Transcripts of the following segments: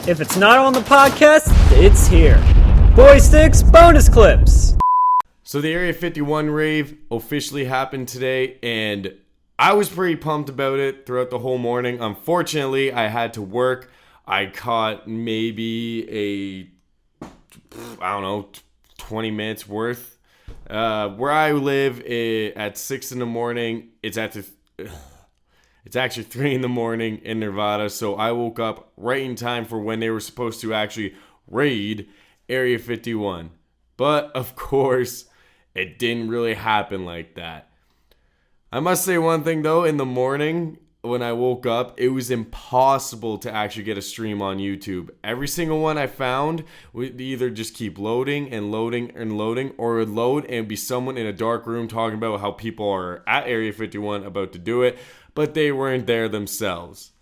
If it's not on the podcast, it's here. BoyStick's bonus clips. So the Area 51 rave officially happened today, and I was pretty pumped about it throughout the whole morning. Unfortunately, I had to work. I caught maybe 20 minutes worth. Where I live at 6 in the morning, it's actually 3 in the morning in Nevada, so I woke up right in time for when they were supposed to actually raid Area 51. But, of course, it didn't really happen like that. I must say one thing, though. In the morning, when I woke up, it was impossible to actually get a stream on YouTube. Every single one I found would either just keep loading and loading and loading, or would load and be someone in a dark room talking about how people are at Area 51 about to do it, but they weren't there themselves.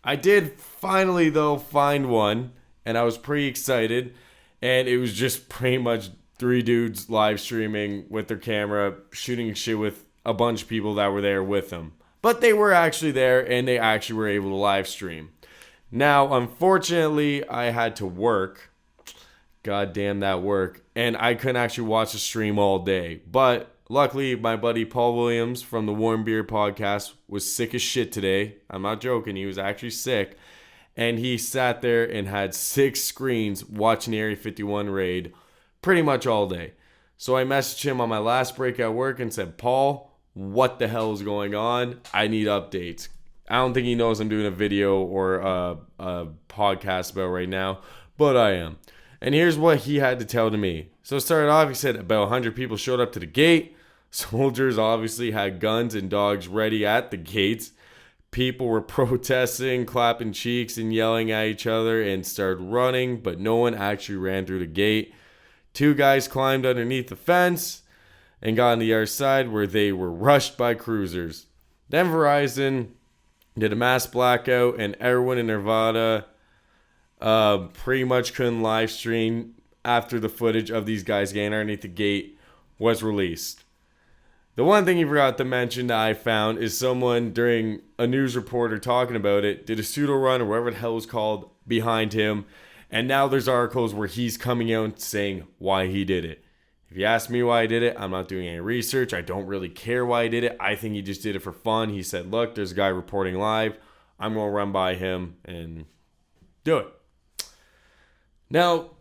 I did finally, though, find one, and I was pretty excited, and it was just pretty much 3 dudes live streaming with their camera, shooting shit with a bunch of people that were there with them. But they were actually there, and they actually were able to live stream. Now, unfortunately, I had to work. God damn that work. And I couldn't actually watch the stream all day. But luckily, my buddy Paul Williams from the Warm Beer podcast was sick as shit today. I'm not joking. He was actually sick. And he sat there and had 6 screens watching the Area 51 raid pretty much all day. So I messaged him on my last break at work and said, Paul, what the hell is going on? I need updates. I don't think he knows I'm doing a video or a podcast about right now, but I am. And here's what he had to tell to me. So it started off, he said about 100 people showed up to the gate. Soldiers obviously had guns and dogs ready at the gates. People were protesting, clapping cheeks and yelling at each other and started running, but no one actually ran through the gate. 2 guys climbed underneath the fence and got on the other side where they were rushed by cruisers. Then Verizon did a mass blackout, and everyone in Nevada pretty much couldn't live stream after the footage of these guys getting underneath the gate was released. The one thing he forgot to mention that I found is someone during a news reporter talking about it did a pseudo run or whatever the hell it was called behind him, and now there's articles where he's coming out saying why he did it. If you ask me why I did it, I'm not doing any research. I don't really care why I did it. I think he just did it for fun. He said, look, there's a guy reporting live. I'm going to run by him and do it. Now,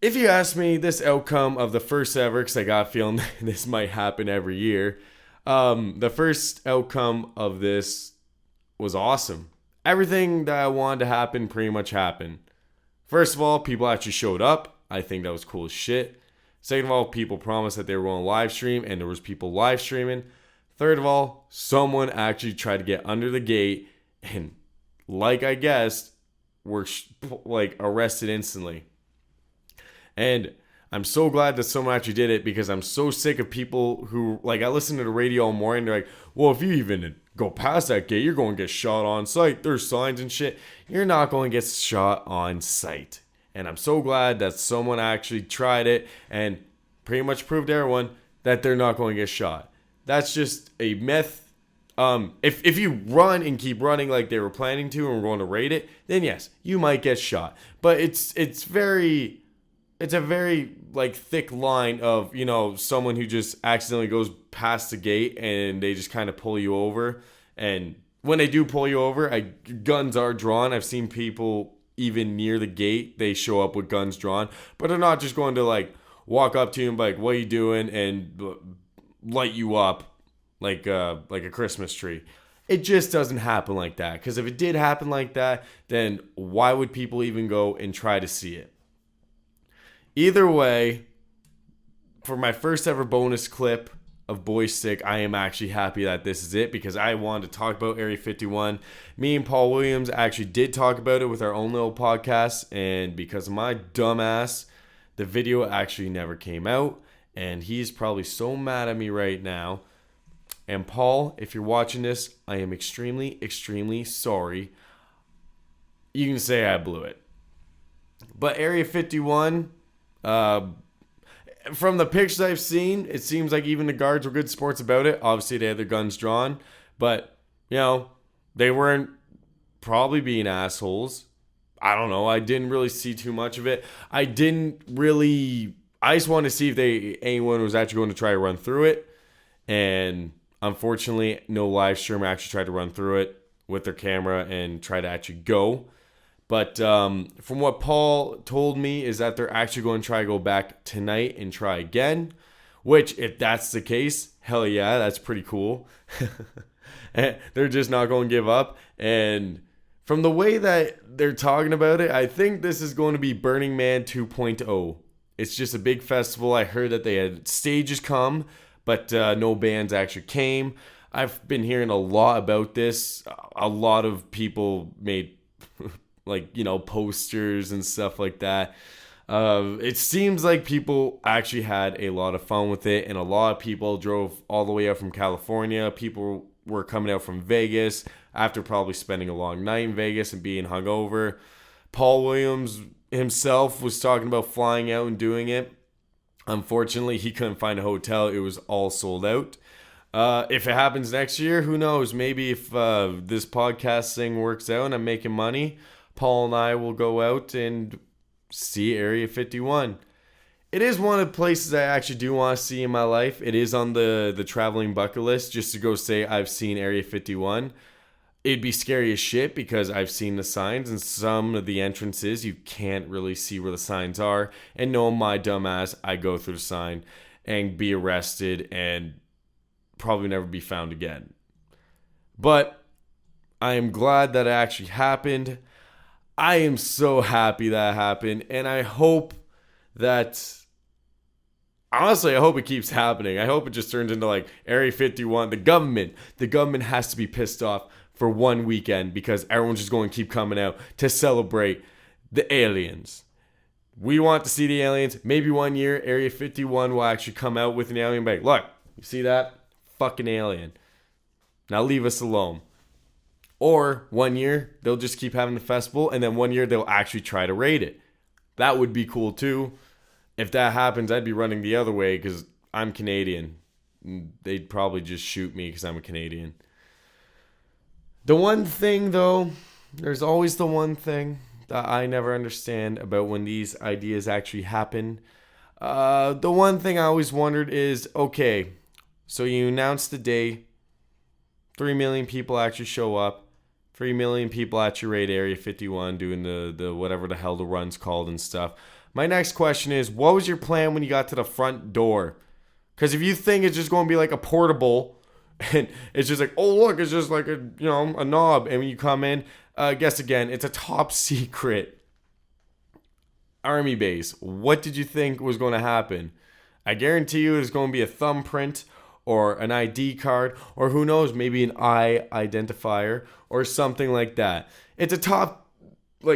if you ask me this outcome of the first ever, because I got a feeling this might happen every year, the first outcome of this was awesome. Everything that I wanted to happen pretty much happened. First of all, people actually showed up. I think that was cool as shit. Second of all, people promised that they were going to live stream, and there was people live streaming. Third of all, someone actually tried to get under the gate, and like I guessed, were arrested instantly. And I'm so glad that someone actually did it, because I'm so sick of people who, I listen to the radio all morning, they're like, well, if you even go past that gate, you're going to get shot on sight. There's signs and shit. You're not going to get shot on sight. And I'm so glad that someone actually tried it and pretty much proved to everyone that they're not going to get shot. That's just a myth. If you run and keep running like they were planning to and were going to raid it, then yes, you might get shot. But it's a very thick line of, someone who just accidentally goes past the gate and they just kind of pull you over. And when they do pull you over, guns are drawn. I've seen people even near the gate, they show up with guns drawn, but they're not just going to walk up to you and be like, what are you doing, and light you up like a Christmas tree. It just doesn't happen like that, because if it did happen like that, then why would people even go and try to see it? Either way, for my first ever bonus clip of BoyStick, I am actually happy that this is it, because I wanted to talk about Area 51. Me and Paul Williams actually did talk about it with our own little podcast, and because of my dumbass, the video actually never came out, and he's probably so mad at me right now. And Paul, if you're watching this, I am extremely, extremely sorry. You can say I blew it. But Area 51, from the pictures I've seen, it seems like even the guards were good sports about it. Obviously, they had their guns drawn. But, they weren't probably being assholes. I don't know. I didn't really see too much of it. I just wanted to see if anyone was actually going to try to run through it. And unfortunately, no live streamer actually tried to run through it with their camera and try to actually go. But from what Paul told me is that they're actually going to try to go back tonight and try again. Which, if that's the case, hell yeah, that's pretty cool. They're just not going to give up. And from the way that they're talking about it, I think this is going to be Burning Man 2.0. It's just a big festival. I heard that they had stages come, but no bands actually came. I've been hearing a lot about this. A lot of people made posters and stuff like that. It seems like people actually had a lot of fun with it, and a lot of people drove all the way out from California. People were coming out from Vegas after probably spending a long night in Vegas and being hungover. Paul Williams himself was talking about flying out and doing it. Unfortunately, he couldn't find a hotel. It was all sold out. If it happens next year, who knows? Maybe if this podcast thing works out and I'm making money, Paul and I will go out and see Area 51. It is one of the places I actually do want to see in my life. It is on the traveling bucket list just to go say I've seen Area 51. It'd be scary as shit because I've seen the signs, and some of the entrances you can't really see where the signs are. And knowing my dumb ass, I go through the sign and be arrested and probably never be found again. But I am glad that it actually happened. I am so happy that happened, and I hope that... Honestly, I hope it keeps happening. I hope it just turns into like Area 51. The government has to be pissed off for one weekend because everyone's just going to keep coming out to celebrate the aliens. We want to see the aliens. Maybe one year Area 51 will actually come out with an alien bag. Look, you see that? Fucking alien. Now leave us alone. Or one year they'll just keep having the festival, and then one year they'll actually try to raid it. That would be cool too. If that happens, I'd be running the other way because I'm Canadian. They'd probably just shoot me because I'm a Canadian. The one thing, though, there's always the one thing that I never understand about when these ideas actually happen. The one thing I always wondered is, okay, so you announce the day, 3 million people actually show up, 3 million people actually raid Area 51 doing the whatever the hell the run's called and stuff. My next question is, what was your plan when you got to the front door? Because if you think it's just going to be like a portable, and it's just like, oh, look, it's just like a knob. And when you come in, guess again, it's a top secret army base. What did you think was going to happen? I guarantee you it's going to be a thumbprint or an ID card, or who knows, maybe an eye identifier or something like that. It's a top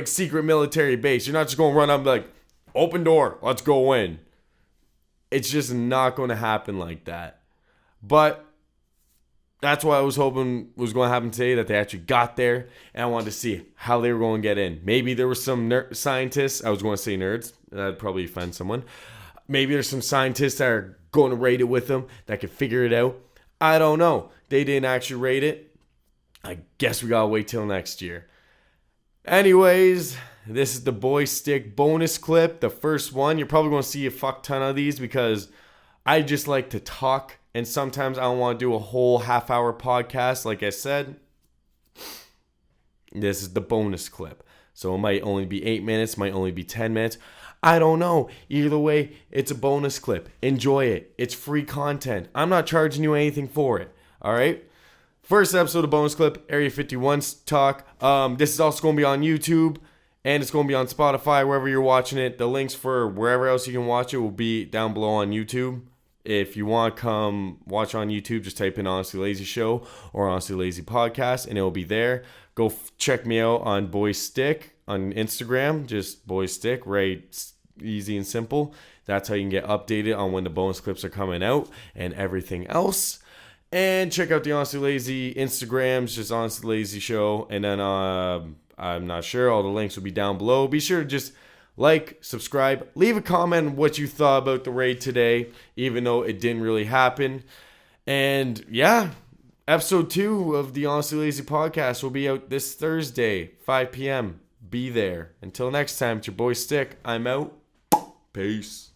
secret military base. You're not just going to run up and be like, open door, let's go in. It's just not going to happen like that. But that's what I was hoping was going to happen today, that they actually got there, and I wanted to see how they were going to get in. Maybe there were some scientists, I was going to say nerds, that'd probably offend someone. Maybe there's some scientists that are going to raid it with them that could figure it out. I don't know. They didn't actually raid it. I guess we gotta wait till next year. Anyways, this is the BoyStick bonus clip, the first one. You're probably going to see a fuck ton of these because I just like to talk, and sometimes I don't want to do a whole half-hour podcast. Like I said, this is the bonus clip. So it might only be 8 minutes, might only be 10 minutes. I don't know. Either way, it's a bonus clip. Enjoy it. It's free content. I'm not charging you anything for it. All right? First episode of bonus clip, Area 51's talk. This is also going to be on YouTube. And it's going to be on Spotify, wherever you're watching it. The links for wherever else you can watch it will be down below on YouTube. If you want to come watch on YouTube, just type in Honestly Lazy Show or Honestly Lazy Podcast, and it will be there. Go check me out on BoyStick on Instagram. Just BoyStick, right? Easy and simple. That's how you can get updated on when the bonus clips are coming out and everything else. And check out the Honestly Lazy Instagrams, just Honestly Lazy Show. And then I'm not sure. All the links will be down below. Be sure to just like, subscribe, leave a comment on what you thought about the raid today, even though it didn't really happen. And yeah, episode 2 of the Honestly Lazy podcast will be out this Thursday, 5 p.m. be there. Until next time, it's your boy Stick. I'm out. Peace.